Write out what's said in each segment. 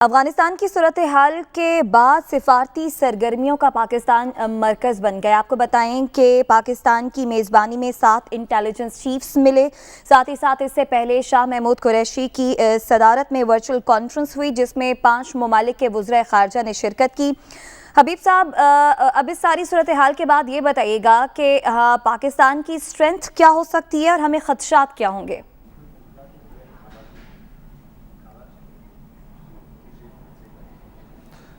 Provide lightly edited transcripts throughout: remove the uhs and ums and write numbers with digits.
अफगानिस्तान की सूरत हाल के बाद सिफारती सरगर्मियों का पाकिस्तान मरकज़ बन गया। आपको बताएं कि पाकिस्तान की मेज़बानी में 7 इंटेलिजेंस चीफ्स मिले। साथ ही साथ इससे पहले शाह महमूद कुरैशी की सदारत में वर्चुअल कॉन्फ्रेंस हुई जिसमें 5 ममालिक के वज़राए ख़ारजा ने शिरकत की। हबीब साहब, अब इस सारी सूरत हाल के बाद ये बताइएगा कि पाकिस्तान की स्ट्रेंथ क्या हो सकती है और हमें खदशात क्या होंगे?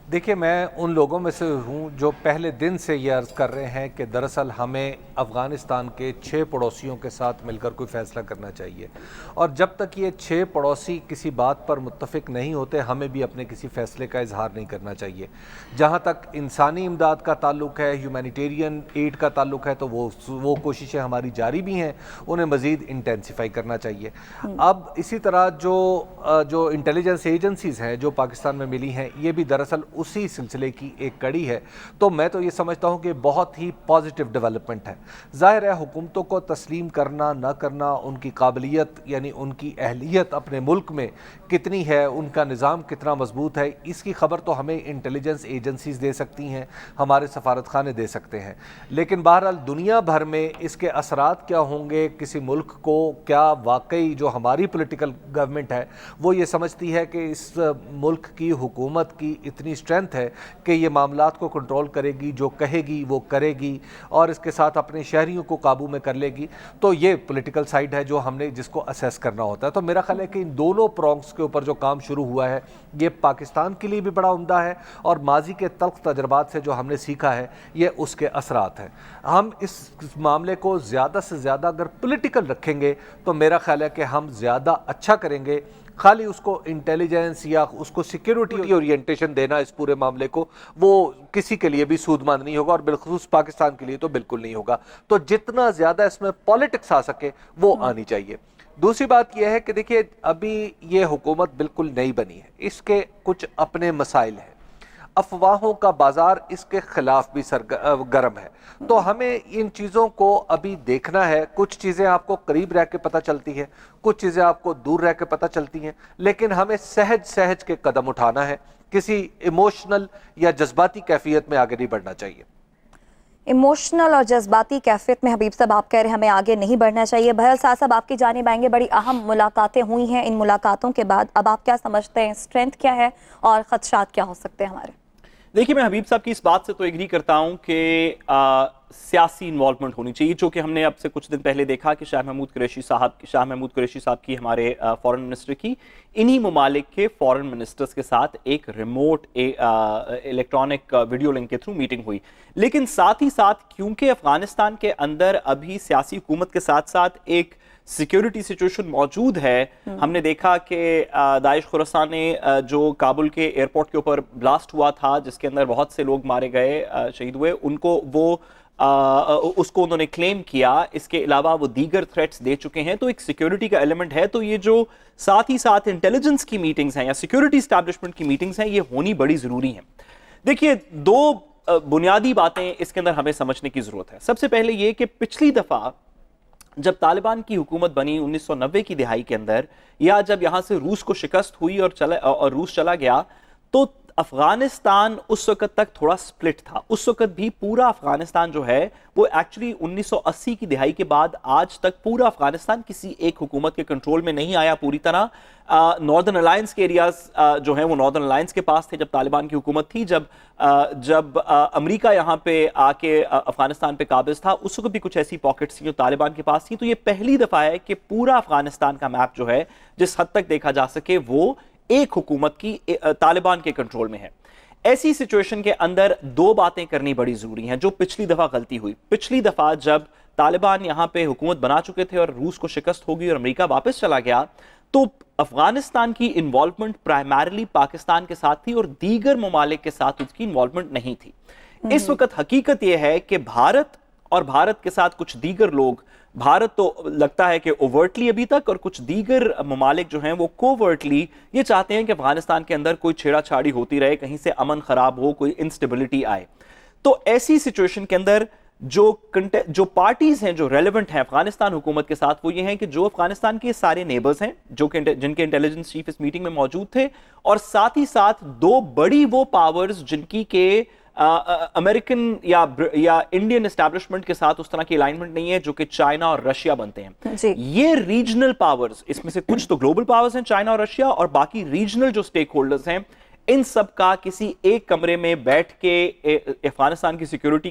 देखिए, मैं उन लोगों में से हूँ जो पहले दिन से ये अर्ज़ कर रहे हैं कि दरअसल हमें अफ़गानिस्तान के 6 पड़ोसियों के साथ मिलकर कोई फ़ैसला करना चाहिए, और जब तक ये 6 पड़ोसी किसी बात पर मुत्तफ़िक नहीं होते हमें भी अपने किसी फ़ैसले का इजहार नहीं करना चाहिए। जहाँ तक इंसानी इमदाद का ताल्लुक़ है, ह्यूमैनिटेरियन एड का ताल्लुक़ है, तो वो कोशिशें हमारी जारी भी हैं, उन्हें मज़ीद इंटेंसिफाई करना चाहिए। अब इसी तरह जो इंटेलिजेंस एजेंसीज़ हैं जो पाकिस्तान में मिली हैं, ये भी दरअसल उसी सिलसिले की एक कड़ी है। तो मैं तो ये समझता हूँ कि बहुत ही पॉजिटिव डेवलपमेंट है। ज़ाहिर है हुकूमतों को तस्लीम करना ना करना, उनकी काबिलियत यानी उनकी अहलियत अपने मुल्क में कितनी है, उनका निज़ाम कितना मजबूत है, इसकी खबर तो हमें इंटेलिजेंस एजेंसीज़ दे सकती हैं, हमारे सफारत खाने दे सकते हैं। लेकिन बहरहाल दुनिया भर में इसके असरात क्या होंगे, किसी मुल्क को क्या वाकई जो हमारी पॉलिटिकल गवर्नमेंट है वो ये समझती है कि इस मुल्क की हुकूमत की इतनी स्ट्रेंथ है कि ये मामलात को कंट्रोल करेगी, जो कहेगी वो करेगी और इसके साथ अपने शहरियों को काबू में कर लेगी। तो ये पॉलिटिकल साइड है जो हमने जिसको असेस करना होता है। तो मेरा ख्याल है कि इन दोनों प्रॉन्ग्स के ऊपर जो काम शुरू हुआ है ये पाकिस्तान के लिए भी बड़ा उम्दा है और माजी के तल्ख तजर्बात से जो हमने सीखा है ये उसके असरात हैं। हम इस मामले को ज़्यादा से ज़्यादा अगर पॉलिटिकल रखेंगे तो मेरा ख्याल है कि हम ज़्यादा अच्छा करेंगे। खाली उसको इंटेलिजेंस या उसको सिक्योरिटी ओरिएंटेशन देना इस पूरे मामले को, वो किसी के लिए भी सूदमंद नहीं होगा और बिलखुसूस पाकिस्तान के लिए तो बिल्कुल नहीं होगा। तो जितना ज़्यादा इसमें पॉलिटिक्स आ सके वो आनी चाहिए। दूसरी बात यह है कि देखिए, अभी ये हुकूमत बिल्कुल नई बनी है, इसके कुछ अपने मसाइल हैं, अफवाहों का बाजार इसके खिलाफ भी गर्म है। तो हमें इन चीज़ों को अभी देखना है। कुछ चीज़ें आपको करीब रह के पता चलती हैं, कुछ चीज़ें आपको दूर रह के पता चलती हैं, लेकिन हमें सहज सहज के कदम उठाना है, किसी इमोशनल या जज्बाती कैफियत में आगे नहीं बढ़ना चाहिए। इमोशनल और जज्बाती कैफियत में हबीब साहब आप कह रहे हैं हमें आगे नहीं बढ़ना चाहिए। बहरहाल साहब साहब आपकी जानिब आएंगे, बड़ी अहम मुलाकातें हुई हैं। इन मुलाकातों के बाद अब आप क्या समझते हैं, स्ट्रेंथ क्या है और खदशात क्या हो सकते हैं हमारे? देखिए, मैं हबीब साहब की इस बात से तो एग्री करता हूं कि सियासी इन्वॉल्वमेंट होनी चाहिए, जो कि हमने अब से कुछ दिन पहले देखा कि शाह महमूद कुरैशी साहब की हमारे फॉरेन मिनिस्टर की इन्हीं ममालिक के फॉरेन मिनिस्टर्स के साथ एक रिमोट इलेक्ट्रॉनिक वीडियो लिंक के थ्रू मीटिंग हुई। लेकिन साथ ही साथ क्योंकि अफगानिस्तान के अंदर अभी सियासी हुकूमत के साथ साथ एक सिक्योरिटी सिचुएशन मौजूद है, हमने देखा कि दाइश खुरासान ने जो काबुल के एयरपोर्ट के ऊपर ब्लास्ट हुआ था जिसके अंदर बहुत से लोग मारे गए, शहीद हुए, उनको उसको उन्होंने क्लेम किया। इसके अलावा वो दीगर थ्रेट्स दे चुके हैं, तो एक सिक्योरिटी का एलिमेंट है। तो ये जो साथ ही साथ इंटेलिजेंस की मीटिंग्स हैं या सिक्योरिटी एस्टैब्लिशमेंट की मीटिंग्स हैं, ये होनी बड़ी जरूरी है। देखिए, दो बुनियादी बातें इसके अंदर हमें समझने की जरूरत है। सबसे पहले ये कि पिछली दफा जब तालिबान की हुकूमत बनी 1990 की दिहाई के अंदर, या जब यहां से रूस को शिकस्त हुई और रूस चला गया, तो अफगानिस्तान उस वक्त तक थोड़ा स्प्लिट था। उस वक्त भी पूरा अफगानिस्तान जो है वो एक्चुअली 1980 की दिहाई के बाद आज तक पूरा अफगानिस्तान किसी एक हुकूमत के कंट्रोल में नहीं आया पूरी तरह। नॉर्दर्न अलायंस के एरियाज जो हैं वो नॉर्दर्न अलायंस के पास थे जब तालिबान की हुकूमत थी। जब अमेरिका यहाँ पे आके अफगानिस्तान पे काबिज था, उस वक्त भी कुछ ऐसी पॉकेट्स थी जो तालिबान के पास थी। तो ये पहली दफा है कि पूरा अफगानिस्तान का मैप जो है, जिस हद तक देखा जा सके, वो एक हुकूमत की तालिबान के कंट्रोल में है। ऐसी सिचुएशन के अंदर दो बातें करनी बड़ी जरूरी हैं, जो पिछली दफा गलती हुई। पिछली दफा जब तालिबान यहां पे हुकूमत बना चुके थे और रूस को शिकस्त हो गई और अमेरिका वापस चला गया, तो अफगानिस्तान की इन्वॉल्वमेंट प्राइमरीली पाकिस्तान के साथ थी और दीगर ममालिक के साथ उसकी इन्वॉल्वमेंट नहीं थी। इस वक्त हकीकत यह है कि भारत और भारत के साथ कुछ दीगर लोग, भारत तो लगता है कि ओवर्टली अभी तक, और कुछ दीगर ममालिक जो हैं वो कोवर्टली ये चाहते हैं कि अफगानिस्तान के अंदर कोई छेड़ाछाड़ी होती रहे, कहीं से अमन खराब हो, कोई इंस्टेबिलिटी आए। तो ऐसी सिचुएशन के अंदर जो पार्टीज हैं जो रेलेवेंट हैं अफगानिस्तान हुकूमत के साथ, वो ये हैं कि जो अफगानिस्तान के सारे नेबर्स हैं जिनके इंटेलिजेंस चीफ इस मीटिंग में मौजूद थे, और साथ ही साथ दो बड़ी वो पावर्स जिनकी के अमेरिकन या इंडियन एस्टैब्लिशमेंट के साथ उस तरह की अलाइनमेंट नहीं है, जो कि चाइना और रशिया बनते हैं। ये रीजनल पावर्स, इसमें से कुछ तो ग्लोबल पावर्स हैं, चाइना और रशिया, और बाकी रीजनल जो स्टेक होल्डर्स हैं, इन सब का किसी एक कमरे में बैठ के अफगानिस्तान की सिक्योरिटी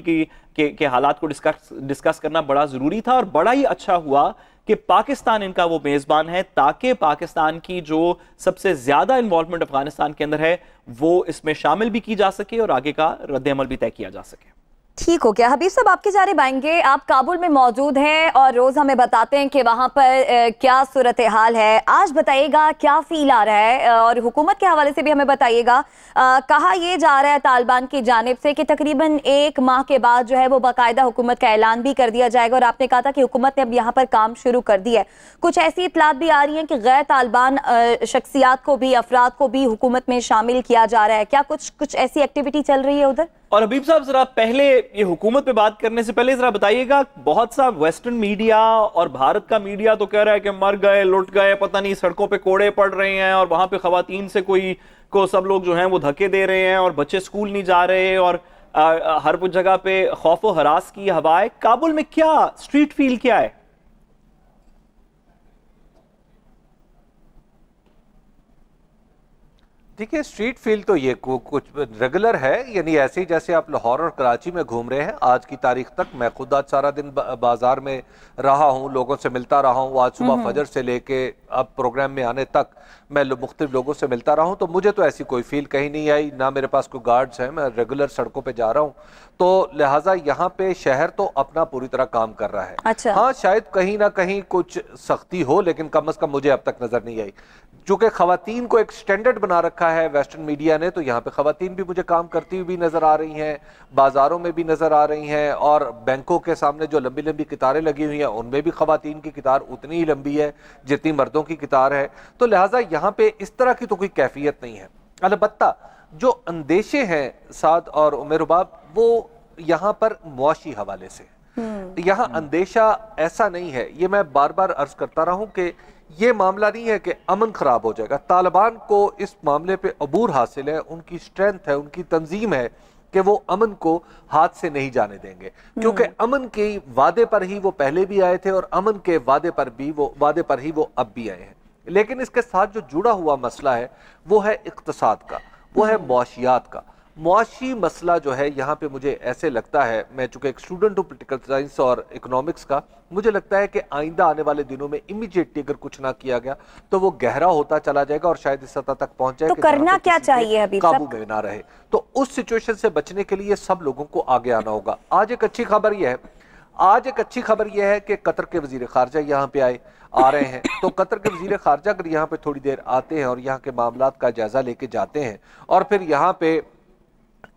के हालात को डिस्कस करना बड़ा जरूरी था। और बड़ा ही अच्छा हुआ कि पाकिस्तान इनका वो मेजबान है, ताकि पाकिस्तान की जो सबसे ज्यादा इन्वॉल्वमेंट अफगानिस्तान के अंदर है वो इसमें शामिल भी की जा सके और आगे का रद्द-ए-अमल भी तय किया जा सके। ठीक हो गया। हबीब साहब, आपकी जानिब आएंगे। आप काबुल में मौजूद हैं और रोज हमें बताते हैं कि वहां पर क्या सूरत हाल है। आज बताइएगा क्या फील आ रहा है, और हुकूमत के हवाले से भी हमें बताइएगा। कहा यह जा रहा है तालिबान की जानिब से कि तकरीबन 1 माह के बाद जो है वो बाकायदा हुकूमत का ऐलान भी कर दिया जाएगा, और आपने कहा था कि हुकूमत ने अब यहाँ पर काम शुरू कर दिया है। कुछ ऐसी इतलात भी आ रही हैं कि गैर तालिबान शख्सियात को भी, अफराद को भी हुकूमत में शामिल किया जा रहा है। क्या कुछ ऐसी एक्टिविटी चल रही है उधर? और हबीब साहब, जरा पहले ये हुकूमत पे बात करने से पहले जरा बताइएगा, बहुत सा वेस्टर्न मीडिया और भारत का मीडिया तो कह रहा है कि मर गए, लुट गए, पता नहीं सड़कों पे कोड़े पड़ रहे हैं, और वहां पे खवातीन से को सब लोग जो हैं वो धक्के दे रहे हैं, और बच्चे स्कूल नहीं जा रहे, और हर जगह पे खौफ व हरास की हवा है। काबुल में क्या स्ट्रीट फील क्या है? देखिए, स्ट्रीट फील तो ये कुछ रेगुलर है, यानी ऐसे ही जैसे आप लाहौर और कराची में घूम रहे हैं आज की तारीख तक। मैं खुद आज सारा दिन बाजार में रहा हूँ, लोगों से मिलता रहा हूँ। आज सुबह फजर से लेके अब प्रोग्राम में आने तक मैं मुख्तलिफ लोगों से मिलता रहा हूँ, तो मुझे तो ऐसी कोई फील कहीं नहीं आई, ना मेरे पास कोई गार्ड्स हैं। मैं रेगुलर सड़कों पे जा रहा हूँ, तो लिहाजा यहाँ पे शहर तो अपना पूरी तरह काम कर रहा है। अच्छा। हाँ, शायद कहीं ना कहीं कुछ सख्ती हो, लेकिन कम अज कम मुझे अब तक नजर नहीं आई। चूंकि खवातीन को एक स्टैंडर्ड बना रखा है वेस्टर्न मीडिया ने, तो यहाँ पे खवातीन भी मुझे काम करती हुई भी नजर आ रही हैं, बाजारों में भी नजर आ रही हैं, और बैंकों के सामने जो लंबी लंबी कितारें लगी हुई हैं उनमें भी खवातीन की कितार उतनी ही लंबी है जितनी मर्दों की कितार है। तो लिहाजा यहाँ पे इस तरह की तो कोई कैफियत नहीं है। अलबत्ता जो अंदेशे हैं साद और उमेरुबाब, वो यहाँ पर मुआशी हवाले से, यहाँ अंदेशा ऐसा नहीं है। ये मैं बार बार अर्ज करता रहा हूं कि ये मामला नहीं है कि अमन खराब हो जाएगा। तालिबान को इस मामले पे अबूर हासिल है, उनकी स्ट्रेंथ है, उनकी तंजीम है कि वो अमन को हाथ से नहीं जाने देंगे, क्योंकि अमन के वादे पर ही वो पहले भी आए थे और अमन के वादे पर ही वो अब भी आए हैं। लेकिन इसके साथ जो जुड़ा हुआ मसला है वो है इक्तिसाद का, वो है मुआशियात का। मुआशी मसला जो है यहाँ पे मुझे ऐसे लगता है, मैं चूंकि एक स्टूडेंट हूँ पॉलिटिकल साइंस और इकोनॉमिक्स का, मुझे लगता है कि आइंदा आने वाले दिनों में इमीडिएटली अगर कुछ ना किया गया तो वो गहरा होता चला जाएगा और शायद इस सतह तक पहुंच जाए तो करना क्या चाहिए अभी काबू में ना रहे। तो उस सिचुएशन से बचने के लिए सब लोगों को आगे आना होगा। आज एक अच्छी खबर यह है कि कतर के वजीर खारजा यहाँ पे आ रहे हैं। तो कतर के वजीर खारजा अगर यहाँ पे थोड़ी देर आते हैं और यहाँ के मामलात का जायजा लेके जाते हैं और फिर यहाँ पे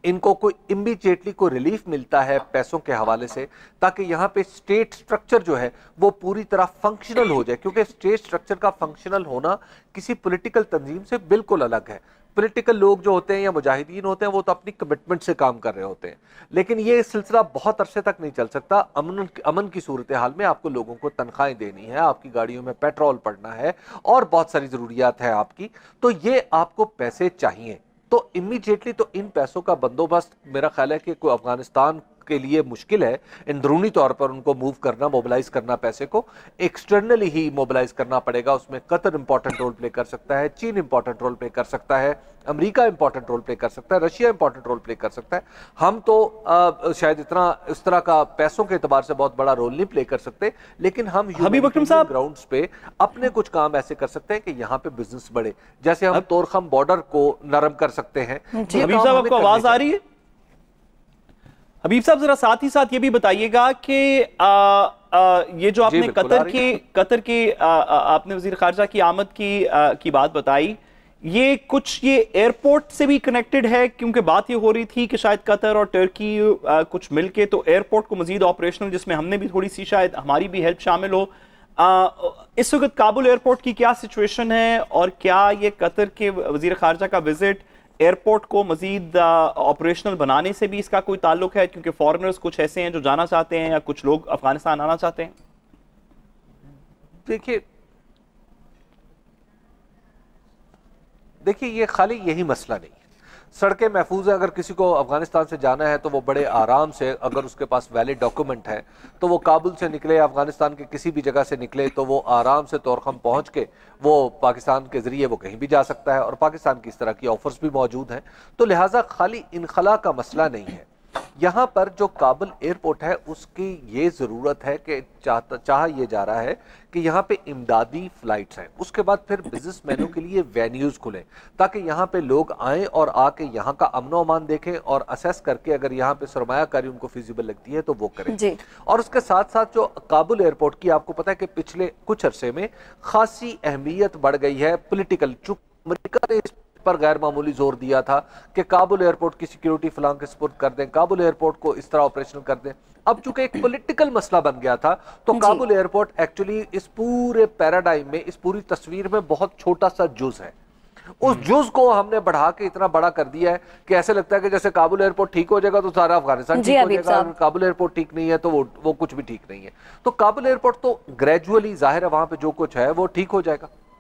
इनको कोई इमीडिएटली कोई रिलीफ मिलता है पैसों के हवाले से, ताकि यहाँ पे स्टेट स्ट्रक्चर जो है वो पूरी तरह फंक्शनल हो जाए, क्योंकि स्टेट स्ट्रक्चर का फंक्शनल होना किसी पॉलिटिकल तंजीम से बिल्कुल अलग है। पॉलिटिकल लोग जो होते हैं या मुजाहिदीन होते हैं वो तो अपनी कमिटमेंट से काम कर रहे होते हैं, लेकिन ये सिलसिला बहुत अरसे तक नहीं चल सकता। अमन की सूरत हाल में आपको लोगों को तनख्वाहें देनी है, आपकी गाड़ियों में पेट्रोल पड़ना है और बहुत सारी ज़रूरियात है आपकी, तो ये आपको पैसे चाहिए। तो इमीडिएटली तो इन पैसों का बंदोबस्त मेरा ख्याल है कि कोई अफगानिस्तान के लिए मुश्किल है अंदरूनी तौर पर उनको मूव करना, मोबिलाइज करना, पैसे को एक्सटर्नली ही मोबिलाइज करना पड़ेगा। उसमें कतर इंपॉर्टेंट रोल प्ले कर सकता है, चीन इंपॉर्टेंट रोल प्ले कर सकता है, अमेरिका इंपॉर्टेंट रोल प्ले कर सकता है, रशिया इंपॉर्टेंट रोल प्ले कर सकता है। हम तो शायद इस तरह का पैसों के एतबार से बहुत बड़ा रोल नहीं प्ले कर सकते, लेकिन हम हबीब अकरम साहब ग्राउंड्स पे अपने कुछ काम ऐसे कर सकते हैं कि यहाँ पे बिजनेस बढ़े। जैसे हम तोरखम बॉर्डर को नरम कर सकते हैं। हबीब साहब, आपको आवाज आ रही है? हबीब साहब, जरा साथ ही साथ ये भी बताइएगा कि ये जो आपने कतर के आपने वजीर खारजा की आमद की बात बताई, ये एयरपोर्ट से भी कनेक्टेड है? क्योंकि बात ये हो रही थी कि शायद कतर और टर्की कुछ मिलके तो एयरपोर्ट को मजीद ऑपरेशनल, जिसमें हमने भी थोड़ी सी शायद हमारी भी हेल्प शामिल हो। इस वक्त काबुल एयरपोर्ट की क्या सिचुएशन है और क्या ये कतर के वजीर खारजा का विजिट एयरपोर्ट को मजीद ऑपरेशनल बनाने से भी इसका कोई ताल्लुक है, क्योंकि फॉरेनर्स कुछ ऐसे हैं जो जाना चाहते हैं या कुछ लोग अफगानिस्तान आना चाहते हैं? देखिए ये खाली यही मसला नहीं है। सड़कें महफूज है, अगर किसी को अफगानिस्तान से जाना है तो वो बड़े आराम से, अगर उसके पास वैलिड डॉक्यूमेंट है तो वो काबुल से निकले, अफगानिस्तान के किसी भी जगह से निकले तो वो आराम से तोरखम पहुंच के वो पाकिस्तान के जरिए वो कहीं भी जा सकता है, और पाकिस्तान की इस तरह की ऑफर्स भी मौजूद हैं। तो लिहाजा खाली इनखला का मसला नहीं है। यहाँ पर जो काबुल एयरपोर्ट है उसकी ये ज़रूरत है कि चाह ये जा रहा है कि यहाँ पे इमदादी फ्लाइट्स हैं, उसके बाद फिर बिजनेसमैनों के लिए वेन्यूज़ खुलें ताकि यहाँ पे लोग आएँ और आके यहाँ का अमन अमान देखें और असेस करके अगर यहाँ पे सरमायाकारी उनको फिजिबल लगती है तो वो करें जी। और उसके साथ साथ जो काबुल एयरपोर्ट की आपको पता है कि पिछले कुछ अरसे में खासी अहमियत बढ़ गई है पॉलिटिकल, चूंकि अमेरिका ने पर गैर मामूली जोर दिया था कि काबुल एयरपोर्ट की सिक्योरिटी फलां के सुपुर्द कर दें, काबुल एयरपोर्ट को इस तरह ऑपरेशनल कर दें। अब चूंकि एक पॉलिटिकल मसला बन गया था तो काबुल एयरपोर्ट एक्चुअली इस पूरे पैराडाइम में, इस पूरी तस्वीर में बहुत छोटा सा जुज है। उस जुज को हमने बढ़ा के इतना बड़ा कर दिया है कि ऐसे लगता है कि जैसे काबुल एयरपोर्ट ठीक हो जाएगा तो सारा अफगानिस्तान ठीक हो जाएगा, काबुल एयरपोर्ट ठीक नहीं है तो वो कुछ भी ठीक नहीं है। तो काबुल एयरपोर्ट तो ग्रेजुअली, जाहिर है वहां पे जो कुछ है वो ठीक हो जाएगा।